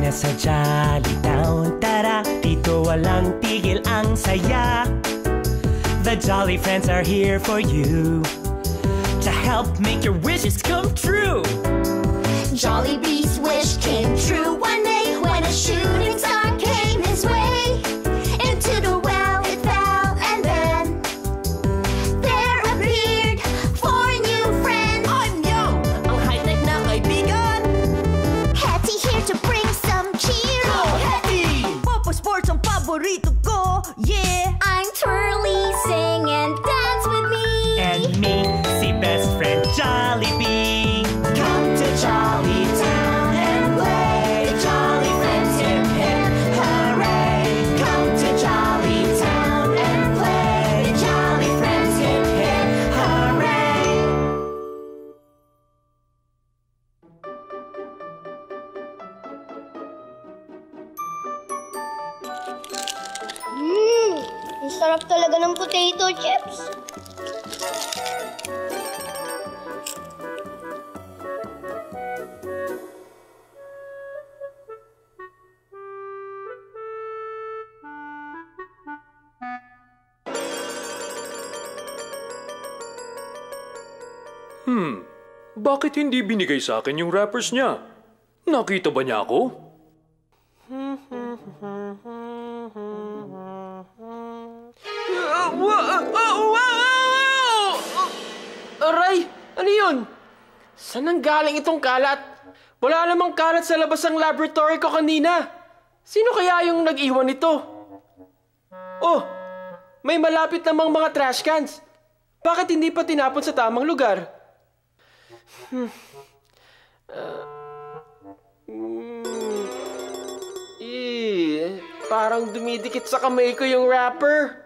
na sa Jolly Town. Tara, dito walang tigil ang saya. The Jolly Friends are here for you to help make your wishes come true. Jollibee's wish came true one day when a shooting star came his way. Into the well it fell, and then there appeared four new friends. I'm Yum, ang high-tech na kaibigan. Hetty here to bring some cheer. Go Hetty! Papa Sports ang paborito ko, yeah! I'm Twirly, sing and dance with me. And me, si best friend Jollibee. Come to Jolly Town and play. The Jolly Friends hip hip hooray. Come to Jolly Town and play. The Jolly Friends hip hip hooray. Ang sarap talaga ng potato chips. Bakit hindi binigay sa akin yung wrappers niya? Nakita ba niya ako? Aray! Ano yun? Saan nang galing itong kalat? Wala namang kalat sa labas ng laboratory ko kanina. Sino kaya yung nag-iwan nito? Oh! May malapit namang mga trash cans. Bakit hindi pa tinapon sa tamang lugar? Parang dumidikit sa kamay ko yung wrapper.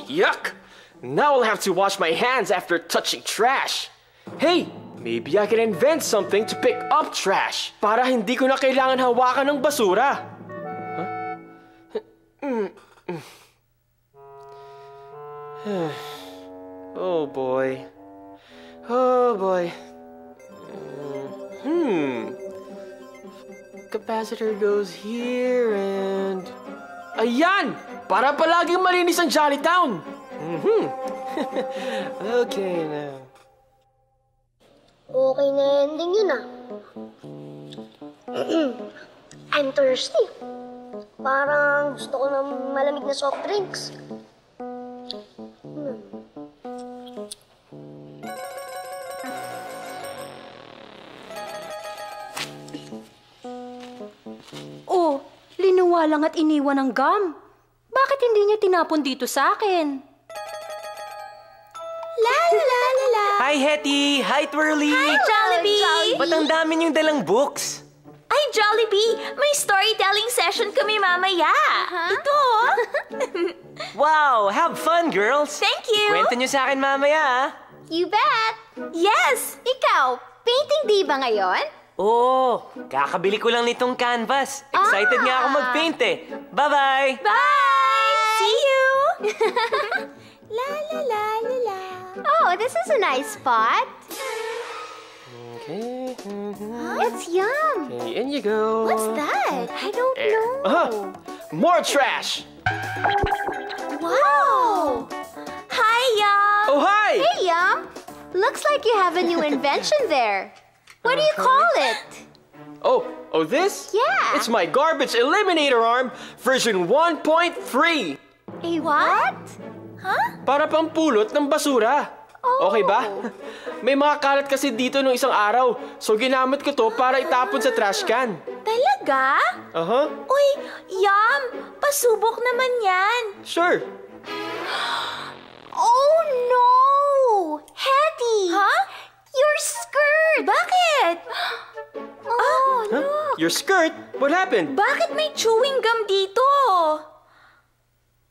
Yuck! Now I'll have to wash my hands after touching trash. Hey, maybe I can invent something to pick up trash para hindi ko na kailangan hawakan ng basura. Oh boy. Oh boy. Capacitor goes here and... Ayan! Para palaging malinis ang Jolly Town! Okay now. Okay na ending yun ah. I'm thirsty. Parang gusto ko ng malamig na soft drinks. Oh, liniwalang at iniwan ng gum. Bakit hindi niya tinapon dito sa akin? La la la la. Hi, Hetty! Hi, Twirly! Hi, Jollibee! Ba't ang dami niyong dalang books? Ay, Jollibee! May storytelling session kami mamaya. Ito! Wow! Have fun, girls! Thank you! Kwento niyo sa akin mamaya, ah. You bet! Yes! Ikaw, painting di ba ngayon? Oo, kakabili ko lang nitong canvas. Excited nga ako mag-paint eh. Bye-bye! Bye! See you! La la la la la. Oh, this is a nice spot. Okay. It's Yum. Okay, in you go. What's that? I don't know. More trash! Wow! Hi, Yum. Oh, hi! Hey, Yum. Looks like you have a new invention there. What do you call it? Oh, this? Yeah. It's my garbage eliminator arm, version 1.3. A what? Huh? Para pampulot ng basura. Oh. Okay ba? May mga kalat kasi dito nung isang araw, so ginamit ko to para itapon sa trash can. Talaga? Uy, Yum. Pasubok naman yan. Sure. Oh, no! Hetty! Huh? Your skirt! Bakit? Oh, look! Your skirt? What happened? Bakit may chewing gum dito?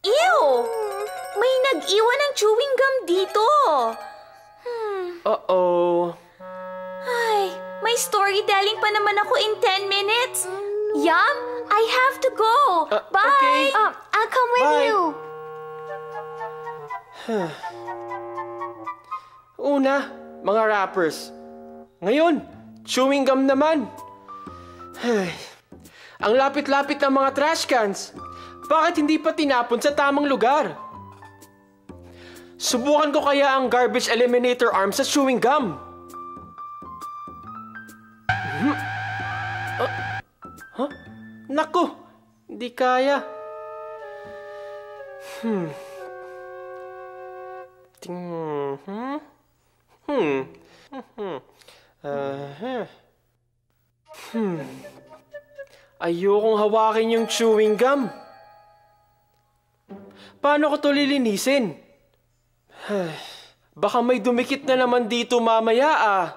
Ew! May nag-iwan ng chewing gum dito. Uh-oh. Ay, may storytelling pa naman ako in 10 minutes. Yum, I have to go. Bye! Okay. Una, mga rappers. Ngayon, chewing gum naman. Ay, ang lapit-lapit ng mga trash cans. Bakit hindi pa tinapon sa tamang lugar? Subukan ko kaya ang garbage eliminator arm sa chewing gum. Huh? Naku, hindi kaya. Ayokong hawakin yung chewing gum. Paano ko to lilinisin? Baka may dumikit na naman dito mamaya ah.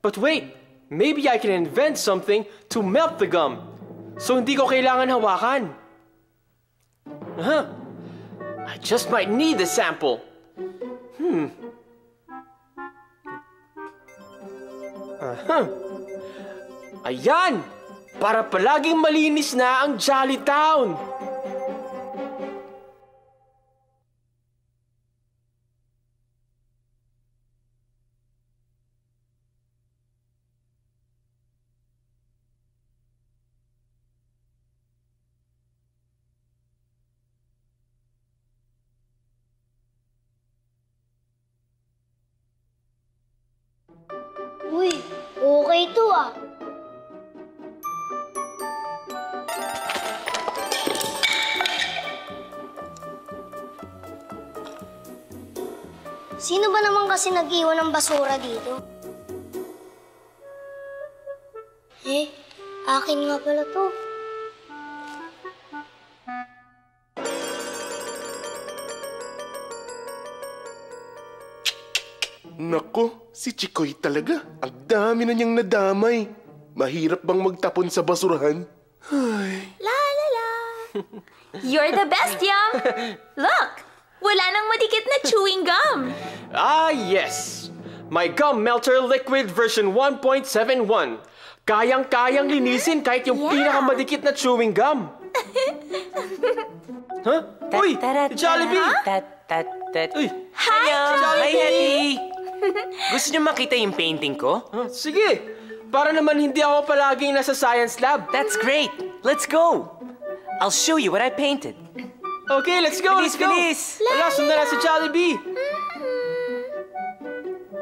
But wait, maybe I can invent something to melt the gum. So hindi ko kailangan hawakan. I just might need the sample. Ayan! Para palaging malinis na ang Jolly Town! Uy, okay to ah. Sino ba naman kasi nag-iwan ng basura dito? Akin nga pala to. Nako, si Chikoy talaga. Ang dami na niyang nadamay. Mahirap bang magtapon sa basurahan? Ay. La la la. You're the best, Yum. Look, wala nang madikit na chewing gum. Ah, yes! My gum melter liquid version 1.71. Kayang-kayang linisin kahit yung pinakamadikit na chewing gum. Huh? Uy! Jollibee! Uy! Hi, Jollibee! Hetty! Gusto niyo makita yung painting ko? Sige! Para naman hindi ako palaging nasa science lab. That's great! Let's go! I'll show you what I painted. Okay, let's go! Bilis, Let's go! bilis! Wala, sundan na si Jollibee!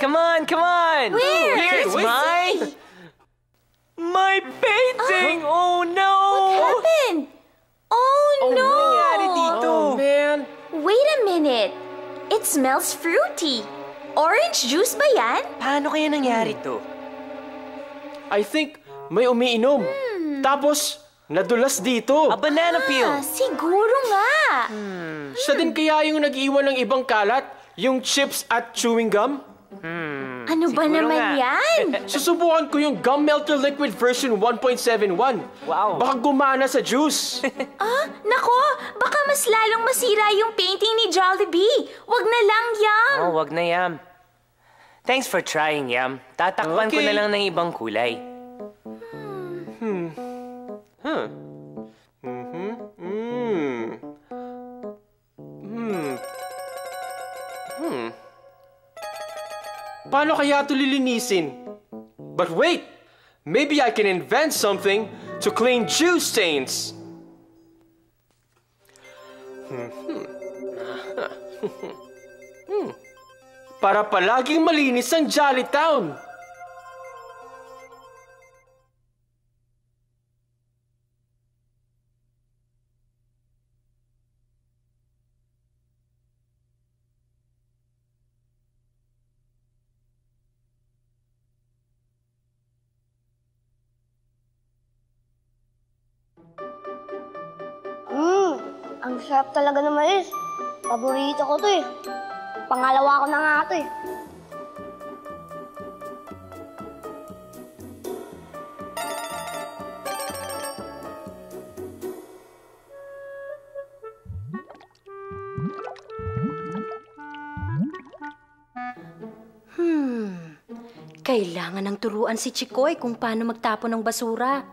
Come on, come on! Where? Here's Wait. my painting! Oh no! What happened? Oh no! Nangyari dito? Oh, man! Wait a minute. It smells fruity. Orange juice ba yan? Paano kaya nangyari to? I think may umiinom. Tapos, nadulas dito. A banana peel! Siguro nga. Siya din kaya yung nag-iwan ng ibang kalat? Yung chips at chewing gum? Ano ba Siguro naman nga. yan? Susubukan ko yung gum melter liquid version 1.71. Wow. Baka gumana sa juice. Nako, baka mas lalong masira yung painting ni Jollibee. Wag na lang, Yum. Oh, wag na, Yam. Thanks for trying, Yam. Tatakpan ko Okay. na lang ng ibang kulay. Paano kaya ito lilinisin? But wait! Maybe I can invent something to clean juice stains. Para palaging malinis ang Jolly Town. Ang sarap talaga ng mais. Paborito ko to eh. Pangalawa ko na nga to eh. Kailangan ng turuan si Chikoy kung paano magtapon ng basura.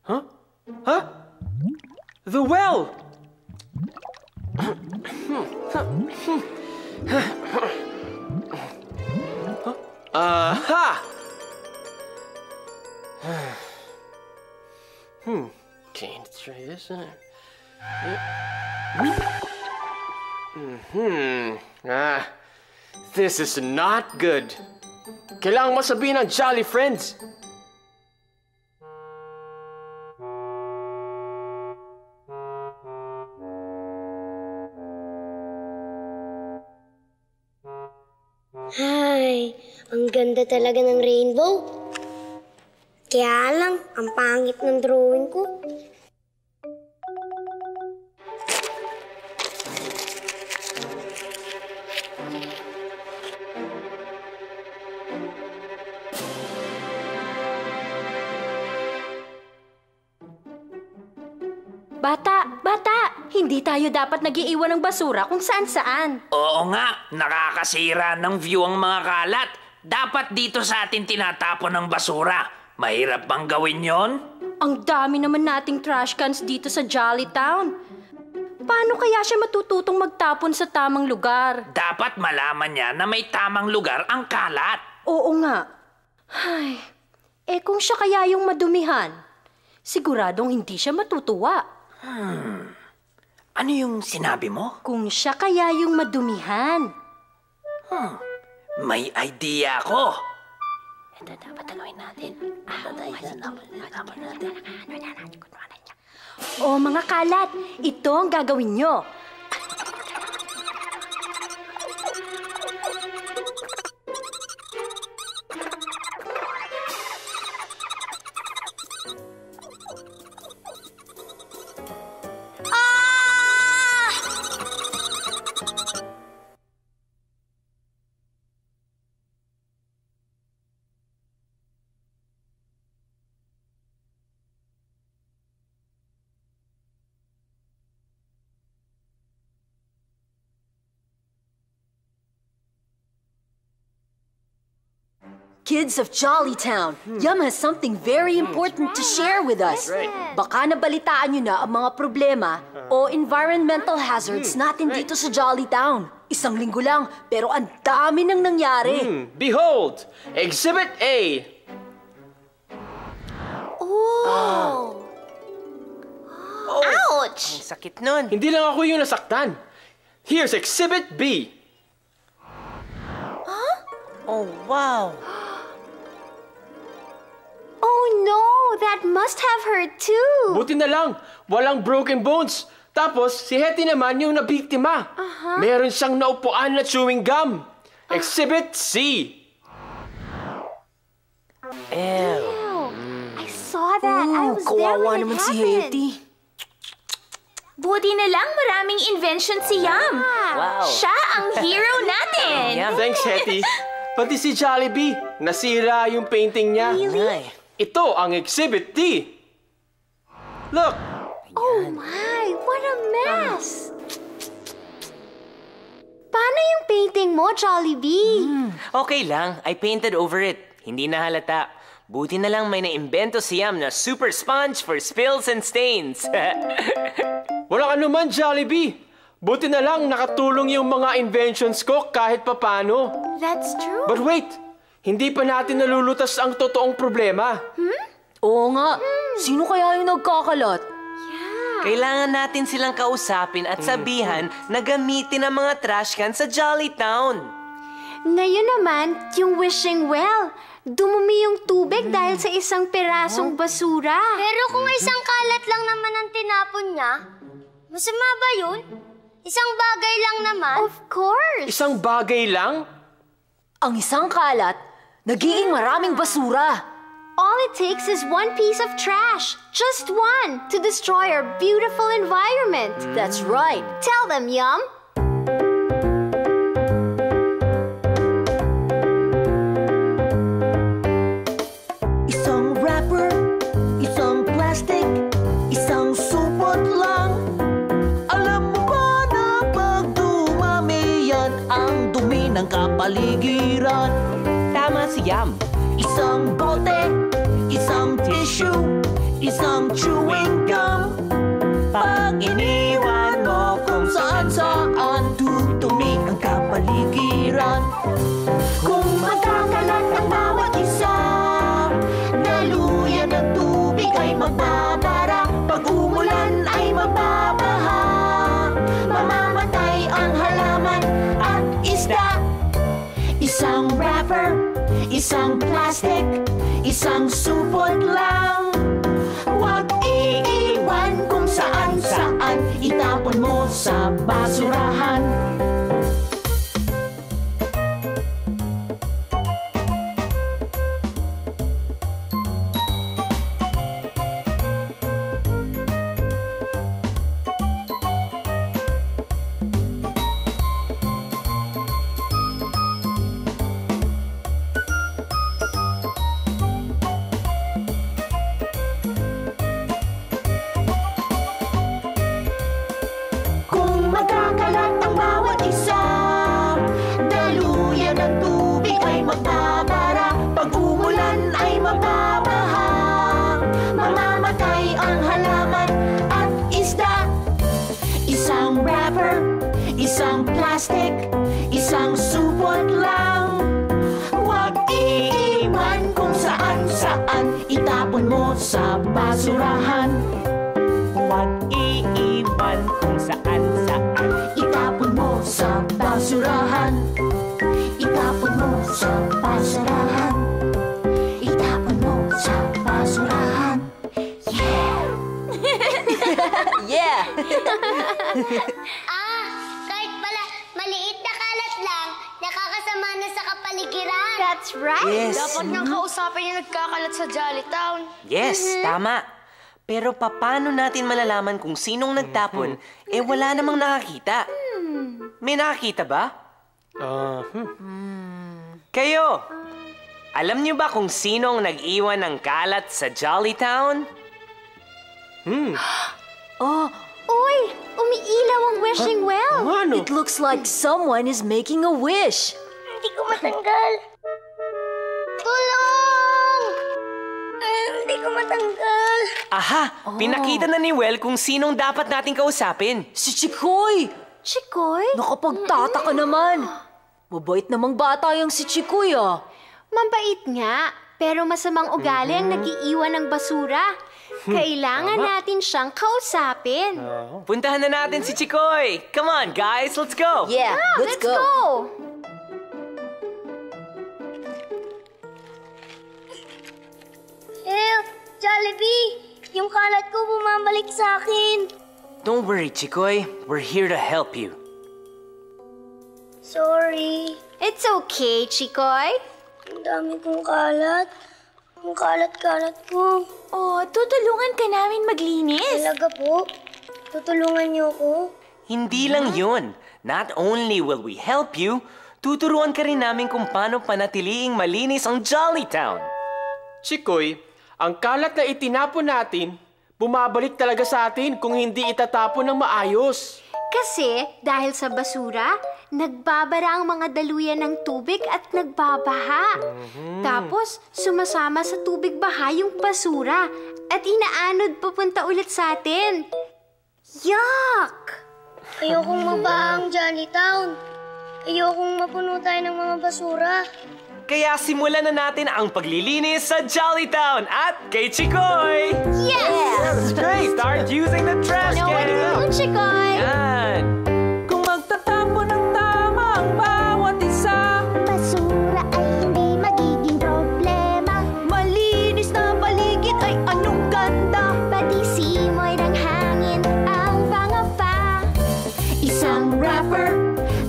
Huh? The well! Aha! Okay, let's try this. This is not good. Kailangan masabihin ng Jolly Friends. Ay, ang ganda talaga ng rainbow. Kaya lang, ang pangit ng drawing ko. Bata! Hindi tayo dapat nag-iiwan ng basura kung saan-saan. Oo nga, nakakasira ng view ang mga kalat. Dapat dito sa atin tinatapon ng basura. Mahirap bang gawin yon? Ang dami naman nating trash cans dito sa Jolly Town. Paano kaya siya matututong magtapon sa tamang lugar? Dapat malaman niya na may tamang lugar ang kalat. Oo nga. Ay, kung siya kaya yung madumihan, siguradong hindi siya matutuwa. Ano yung sinabi mo? Kung siya kaya yung madumihan. May idea ako. Ito dapat tanungin natin. O mga kalat, ito ang gagawin nyo. Kids of Jollytown, Yum has something very important to share with us. Baka nabalitaan nyo na ang mga problema o environmental hazards natin dito sa Jollytown. Isang linggo lang, pero ang dami nang nangyari. Behold! Exhibit A! Ouch! Ang sakit nun. Hindi lang ako yung nasaktan. Here's Exhibit B. Oh, wow. Oh no! That must have hurt too! Buti na lang, walang broken bones. Tapos, si Hetty naman yung nabiktima. Meron siyang naupuan na chewing gum. Exhibit C. Ew. I saw that. I was there Kawawa when it naman si happened. Hetty. Buti na lang maraming invention si Yum. Wow. Siya ang hero natin. Thanks, Hetty. Pati si Jollibee, nasira yung painting niya. Ay. Ito ang Exhibit D. Look! Oh my! What a mess! Paano yung painting mo, Jollibee? Okay lang, I painted over it. Hindi na halata. Buti na lang may naimbento si Yum na super sponge for spills and stains. Wala ka naman, Jollibee. Buti na lang nakatulong yung mga inventions ko kahit papano. That's true. But wait! Hindi pa natin nalulutas ang totoong problema. Oo nga, sino kaya yung nagkakalat? Kailangan natin silang kausapin at sabihan na gamitin ang mga trash can sa Jollytown. Ngayon naman, yung wishing well. Dumumi yung tubig dahil sa isang pirasong basura. Pero kung isang kalat lang naman ang tinapon niya, masama ba yun? Isang bagay lang naman. Of course! Isang bagay lang? Ang isang kalat, nagiging maraming basura. All it takes is one piece of trash. Just one, to destroy our beautiful environment. That's right. Tell them, Yum. Isang wrapper, isang plastic, isang supot lang. Alam mo ba na pag dumami yan ang dumi ng kapaligiran? Tama si Yum. Isang bote, isang tissue, isang chewing gum. Pag iniwan mo kung saan isang plastic, isang supot lang. Huwag iiwan kung saan-saan, itapon mo sa basurahan. Isang plastic, isang supot lang. Huwag iiwan kung saan-saan, itapon mo sa basurahan. Huwag iiwan kung saan-saan, itapon mo sa basurahan. Itapon mo sa basurahan. Itapon mo sa basurahan. Yeah! Yeah! Maliit na kalat lang, nakakasama na sa kapaligiran. That's right. Yes. Dapat nang kausapin yung nagkakalat sa Jolly Town. Yes, tama. Pero paano natin malalaman kung sinong nagtapon, wala namang nakakita? May nakakita ba? Kayo, alam niyo ba kung sinong nag-iwan ng kalat sa Jolly Town? Uy! Umiilaw ang wishing well! It looks like someone is making a wish. Hindi ko matanggal. Tulong! Hindi ko matanggal. Aha! Pinakita na ni Well kung sinong dapat nating kausapin. Si Chikoy! Chikoy? Nakapagtataka naman. Mabait namang bata yung si Chikoy, ah. Mabait nga, pero masamang ugali ang nag-iiwan ng basura. Kailangan natin siyang kausapin. Puntahan na natin si Chikoy. Come on, guys, let's go. Yeah, let's go. Jollibee! Yung kalat ko bumabalik sa akin. Don't worry, Chikoy. We're here to help you. Sorry. It's okay, Chikoy. Ang dami kong kalat. Ang kalat-kalat ko. Oh, tutulungan ka namin maglinis. Talaga po? Tutulungan niyo ko? Hindi lang yun. Not only will we help you, tuturuan ka rin namin kung paano panatiliing malinis ang Jolly Town. Chikoy, ang kalat na itinapon natin, bumabalik talaga sa atin kung hindi itatapon ng maayos. Kasi dahil sa basura, nagbabara ang mga daluyan ng tubig at nagbabaha. Tapos, sumasama sa tubig baha yung basura at inaanod papunta ulit sa atin. Yuck! Ayokong mabaha ang Jolly Town. Ayokong mapuno tayo ng mga basura. Kaya simulan na natin ang paglilinis sa Jolly Town at kay Chikoy! Yes! That's great! Start using the trash Know what to do, can! Chikoy? Yan! Kung magtatapon ng tama ang bawat isa, Basura ay hindi magiging problema. malinis na paligid ay anong ganda. Pati simoy ng hangin ang pangapa. Isang wrapper,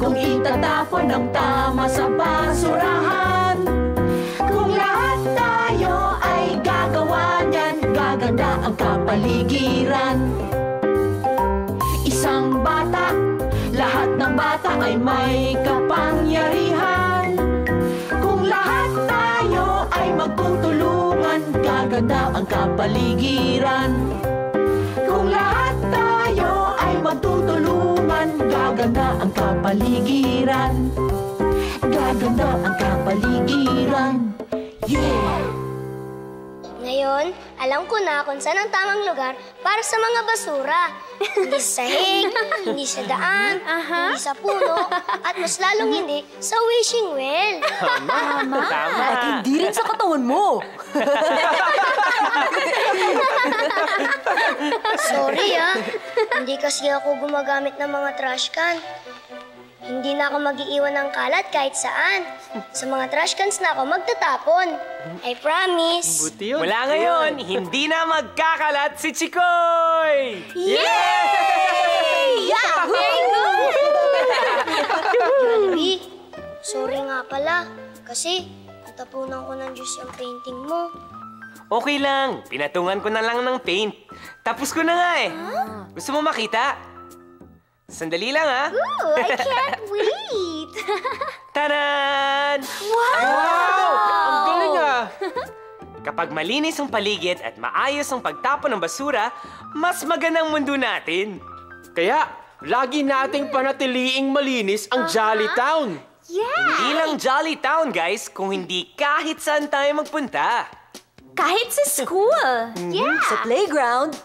kung itatapon ng tama sa basurahan. Kung lahat tayo ay gagawa niyan, gaganda ang kapaligiran. Isang bata, lahat ng bata ay may kapangyarihan. Kung lahat tayo ay magtutulungan, gaganda ang kapaligiran. Kung lahat tayo ay magtutulungan, gaganda ang kapaligiran. Gaganda ang kapaligiran. Yeah! Ngayon, alam ko na kung saan ang tamang lugar para sa mga basura. Hindi sa sahig, hindi sa daan, hindi sa puno, at mas lalong hindi sa wishing well. Tama! At hindi rin sa katawan mo. Sorry hindi kasi ako gumagamit ng mga trash can. Hindi na ako mag-iiwan ng kalat kahit saan. Sa mga trash cans na ako magtatapon. I promise. Buti yun. Mula ngayon, hindi na magkakalat si Chikoy! Yay! Yeah, very good! Jollibee, sorry nga pala. Kasi natapunan ko ng juice yung painting mo. Okay lang, pinatungan ko na lang ng paint. Tapos ko na nga eh. Gusto mo makita? Sandali lang ha. Ooh, I can't wait! Taran! Wow! Ang galing ah! Kapag malinis ang paligid at maayos ang pagtapon ng basura, mas magandang mundo natin. Kaya, lagi nating panatiliing malinis ang Jolly Town. Hindi lang Jolly Town, guys, kung hindi kahit saan tayo magpunta. Kahit sa school. Sa playground.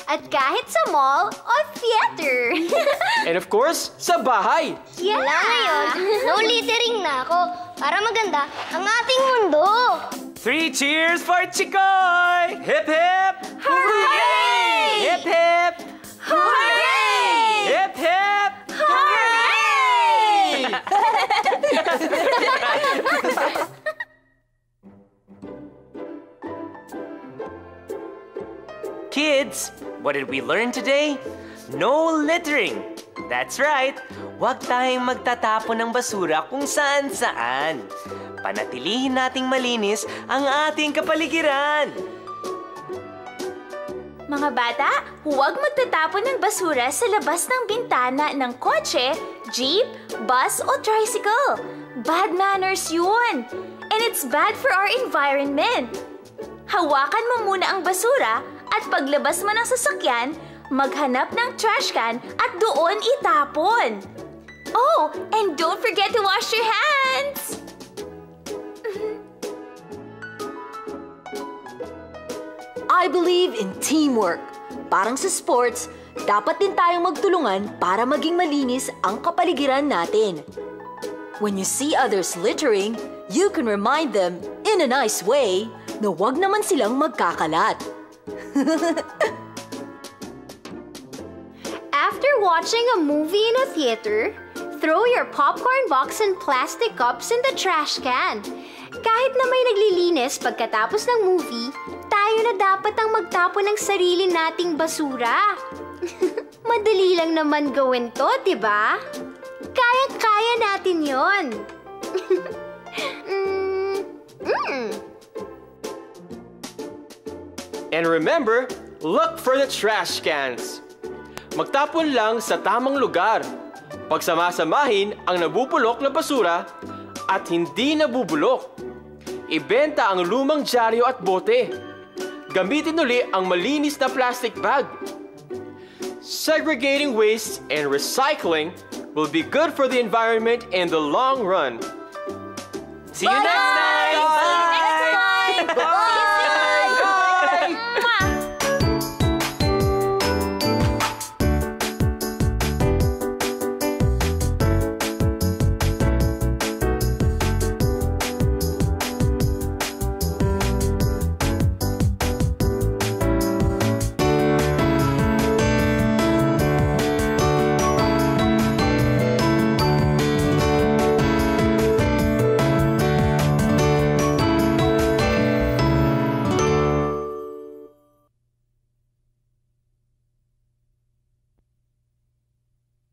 At kahit sa mall o theater. And of course, sa bahay. Wala ngayon, no littering na ako para maganda ang ating mundo. 3 cheers for Chikoy! Hip hip! Hooray! Hip hip! Hooray! Hip hip! Hooray! Kids, what did we learn today? No littering. That's right. Huwag tayong magtatapon ng basura kung saan-saan. Panatilihin nating malinis ang ating kapaligiran. Mga bata, huwag magtatapon ng basura sa labas ng bintana ng kotse, jeep, bus o tricycle. Bad manners yun. And it's bad for our environment. Hawakan mo muna ang basura at paglabas mo ng sasakyan, maghanap ng trash can at doon itapon. Oh, and don't forget to wash your hands! I believe in teamwork. Parang sa sports, dapat din tayong magtulungan para maging malinis ang kapaligiran natin. When you see others littering, you can remind them, in a nice way, na huwag naman silang magkakalat. After watching a movie in a theater, throw your popcorn box and plastic cups in the trash can. Kahit na may naglilinis pagkatapos ng movie, tayo na dapat ang magtapon ng sarili nating basura. Madali lang naman gawin to, di ba? Kaya-kaya natin yon. And remember, look for the trash cans. Magtapon lang sa tamang lugar. Pagsamasamahin ang nabubulok na basura at hindi nabubulok. Ibenta ang lumang dyaryo at bote. Gamitin uli ang malinis na plastic bag. Segregating waste and recycling will be good for the environment in the long run. See you next